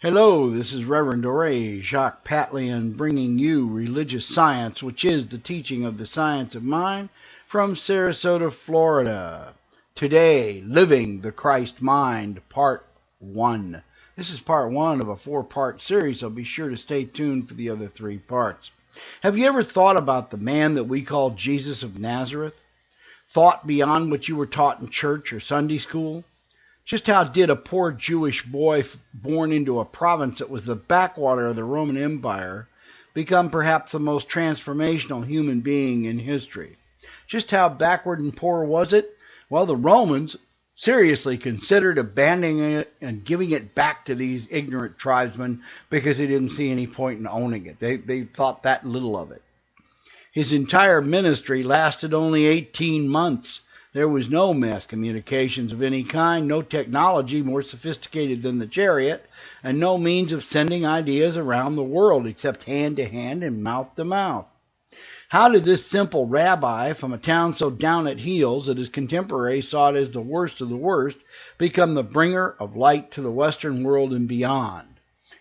Hello, this is Reverend Dore Jacques Patlian bringing you Religious Science, which is the teaching of the science of mind from Sarasota, Florida. Today, Living the Christ Mind, Part 1. This is Part 1 of a 4-part series, so be sure to stay tuned for the other 3 parts. Have you ever thought about the man that we call Jesus of Nazareth? Thought beyond what you were taught in church or Sunday school? Just how did a poor Jewish boy born into a province that was the backwater of the Roman Empire become perhaps the most transformational human being in history? Just how backward and poor was it? Well, the Romans seriously considered abandoning it and giving it back to these ignorant tribesmen because they didn't see any point in owning it. They thought that little of it. His entire ministry lasted only 18 months. There was no mass communications of any kind, no technology more sophisticated than the chariot, and no means of sending ideas around the world except hand to hand and mouth to mouth. How did this simple rabbi from a town so down at heels that his contemporaries saw it as the worst of the worst become the bringer of light to the Western world and beyond?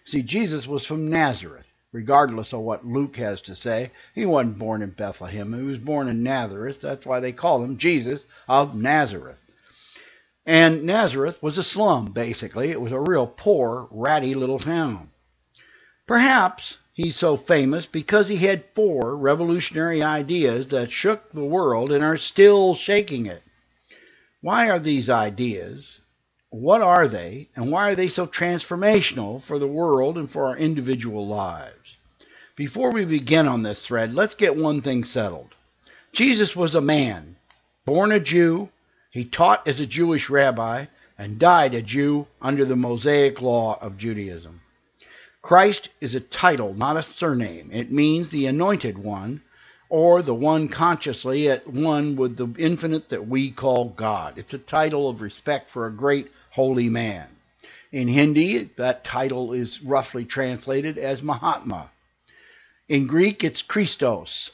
See, Jesus was from Nazareth. Regardless of what Luke has to say, he wasn't born in Bethlehem. He was born in Nazareth. That's why they call him Jesus of Nazareth. And Nazareth was a slum, basically. It was a real poor, ratty little town. Perhaps he's so famous because he had 4 revolutionary ideas that shook the world and are still shaking it. Why are these ideas? What are they, and why are they so transformational for the world and for our individual lives? Before we begin on this thread, let's get one thing settled. Jesus was a man, born a Jew, he taught as a Jewish rabbi, and died a Jew under the Mosaic law of Judaism. Christ is a title, not a surname. It means the anointed one, or the one consciously at one with the infinite that we call God. It's a title of respect for a great holy man. In Hindi, that title is roughly translated as Mahatma. In Greek, it's Christos.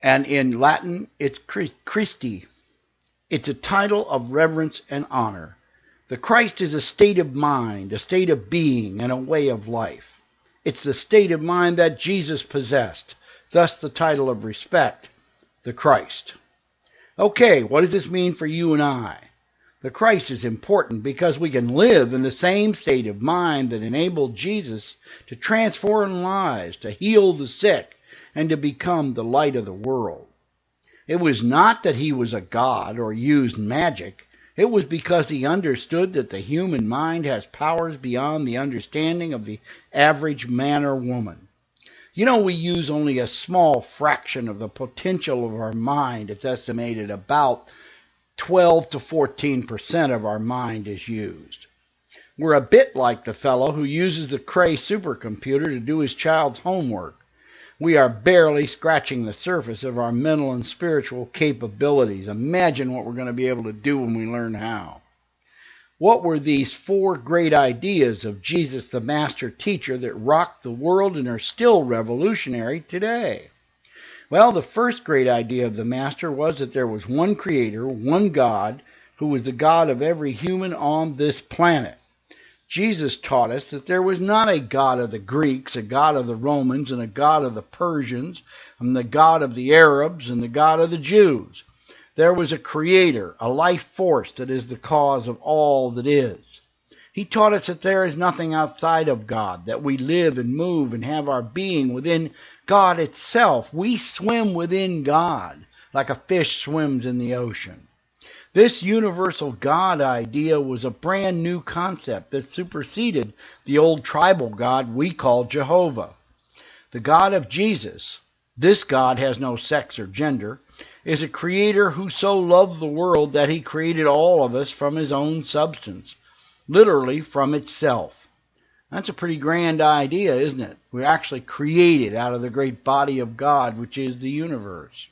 And in Latin, it's Christi. It's a title of reverence and honor. The Christ is a state of mind, a state of being, and a way of life. It's the state of mind that Jesus possessed. Thus the title of respect, the Christ. Okay, what does this mean for you and I? The Christ is important because we can live in the same state of mind that enabled Jesus to transform lives, to heal the sick, and to become the light of the world. It was not that he was a god or used magic. It was because he understood that the human mind has powers beyond the understanding of the average man or woman. You know, we use only a small fraction of the potential of our mind. It's estimated about 12 to 14% of our mind is used. We're a bit like the fellow who uses the Cray supercomputer to do his child's homework. We are barely scratching the surface of our mental and spiritual capabilities. Imagine what we're going to be able to do when we learn how. What were these 4 great ideas of Jesus the Master Teacher that rocked the world and are still revolutionary today? Well, the first great idea of the Master was that there was one Creator, one God, who was the God of every human on this planet. Jesus taught us that there was not a God of the Greeks, a God of the Romans, and a God of the Persians, and the God of the Arabs, and the God of the Jews. There was a Creator, a life force that is the cause of all that is. He taught us that there is nothing outside of God, that we live and move and have our being within God itself. We swim within God like a fish swims in the ocean. This universal God idea was a brand new concept that superseded the old tribal God we call Jehovah. The God of Jesus, this God has no sex or gender, is a creator who so loved the world that he created all of us from his own substance, literally from itself. That's a pretty grand idea, isn't it? We're actually created out of the great body of God, which is the universe.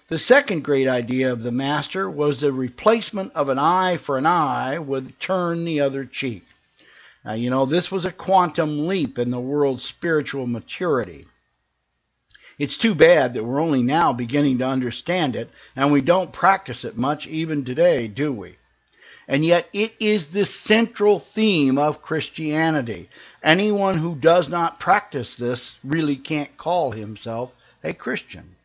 The second great idea of the Master was the replacement of an eye for an eye with turn the other cheek. Now, you know, this was a quantum leap in the world's spiritual maturity. It's too bad that we're only now beginning to understand it, and we don't practice it much even today, do we? And yet it is the central theme of Christianity. Anyone who does not practice this really can't call himself a Christian.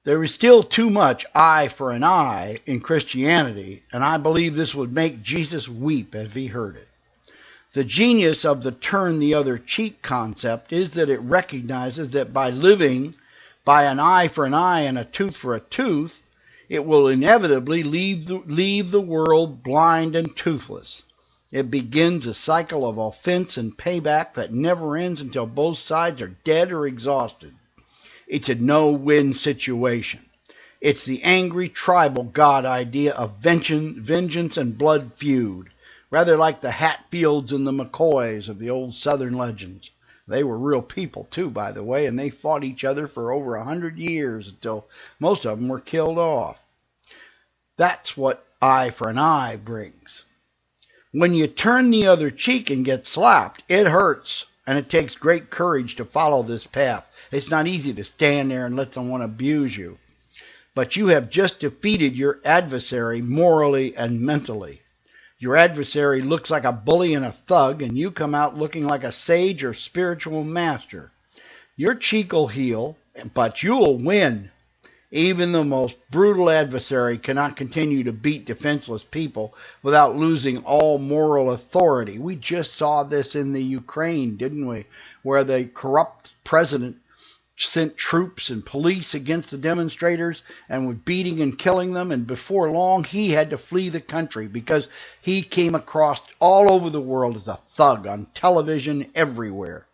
There is still too much eye for an eye in Christianity, and I believe this would make Jesus weep if he heard it. The genius of the turn the other cheek concept is that it recognizes that by living by an eye for an eye and a tooth for a tooth, it will inevitably leave the world blind and toothless. It begins a cycle of offense and payback that never ends until both sides are dead or exhausted. It's a no-win situation. It's the angry tribal god idea of vengeance and blood feud, rather like the Hatfields and the McCoys of the old Southern legends. They were real people too, by the way, and they fought each other for over 100 years until most of them were killed off. That's what eye for an eye brings. When you turn the other cheek and get slapped, it hurts, and it takes great courage to follow this path. It's not easy to stand there and let someone abuse you. But you have just defeated your adversary morally and mentally. Your adversary looks like a bully and a thug, and you come out looking like a sage or spiritual master. Your cheek will heal, but you'll win. Even the most brutal adversary cannot continue to beat defenseless people without losing all moral authority. We just saw this in the Ukraine, didn't we? Where the corrupt president sent troops and police against the demonstrators and was beating and killing them, and before long he had to flee the country because he came across all over the world as a thug on television everywhere.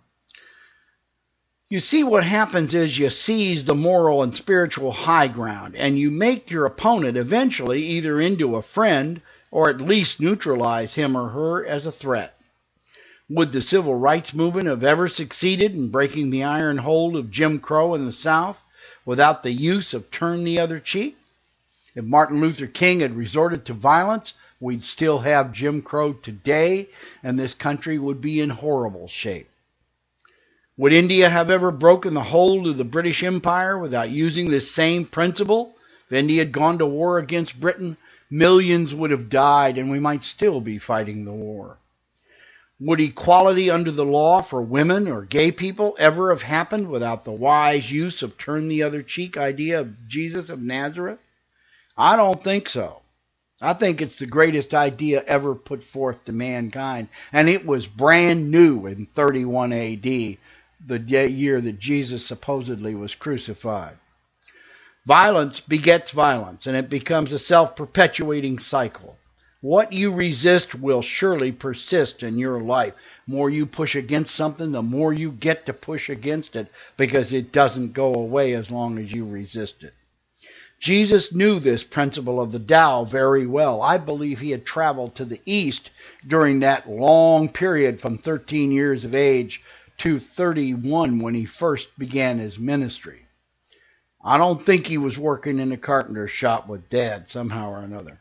You see, what happens is you seize the moral and spiritual high ground, and you make your opponent eventually either into a friend or at least neutralize him or her as a threat. Would the civil rights movement have ever succeeded in breaking the iron hold of Jim Crow in the South without the use of turn the other cheek? If Martin Luther King had resorted to violence, we'd still have Jim Crow today, and this country would be in horrible shape. Would India have ever broken the hold of the British Empire without using this same principle? If India had gone to war against Britain, millions would have died, and we might still be fighting the war. Would equality under the law for women or gay people ever have happened without the wise use of turn the other cheek idea of Jesus of Nazareth? I don't think so. I think it's the greatest idea ever put forth to mankind, and it was brand new in 31 AD, the year that Jesus supposedly was crucified. Violence begets violence, and it becomes a self-perpetuating cycle. What you resist will surely persist in your life. The more you push against something, the more you get to push against it, because it doesn't go away as long as you resist it. Jesus knew this principle of the Tao very well. I believe he had traveled to the East during that long period from 13 years of age to 31 when he first began his ministry. I don't think he was working in a carpenter shop with Dad somehow or another.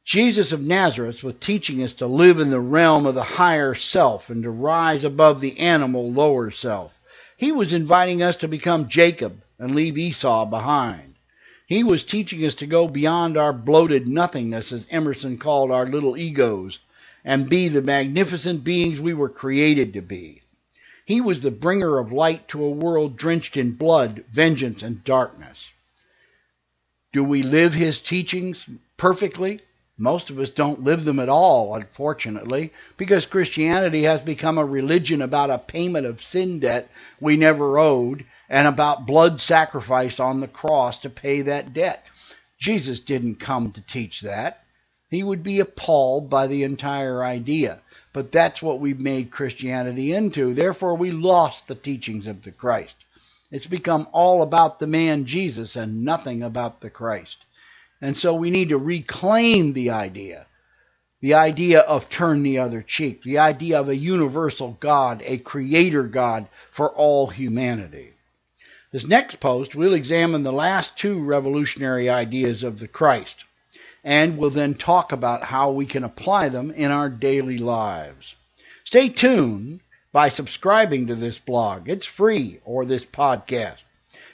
Jesus of Nazareth was teaching us to live in the realm of the higher self and to rise above the animal lower self. He was inviting us to become Jacob and leave Esau behind. He was teaching us to go beyond our bloated nothingness, as Emerson called our little egos, and be the magnificent beings we were created to be. He was the bringer of light to a world drenched in blood, vengeance, and darkness. Do we live his teachings perfectly? Most of us don't live them at all, unfortunately, because Christianity has become a religion about a payment of sin debt we never owed and about blood sacrifice on the cross to pay that debt. Jesus didn't come to teach that. He would be appalled by the entire idea. But that's what we've made Christianity into. Therefore, we lost the teachings of the Christ. It's become all about the man Jesus and nothing about the Christ. And so we need to reclaim the idea of turn the other cheek, the idea of a universal God, a creator God for all humanity. This next post, we'll examine the last two revolutionary ideas of the Christ, and we'll then talk about how we can apply them in our daily lives. Stay tuned by subscribing to this blog. It's free, or this podcast.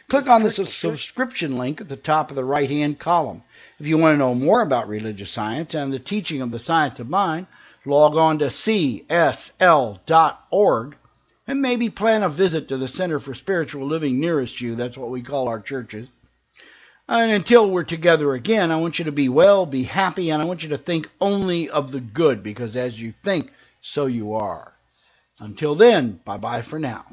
Click on the subscription link at the top of the right-hand column. If you want to know more about religious science and the teaching of the science of mind, log on to csl.org and maybe plan a visit to the Center for Spiritual Living nearest you. That's what we call our churches. And until we're together again, I want you to be well, be happy, and I want you to think only of the good, because as you think, so you are. Until then, bye-bye for now.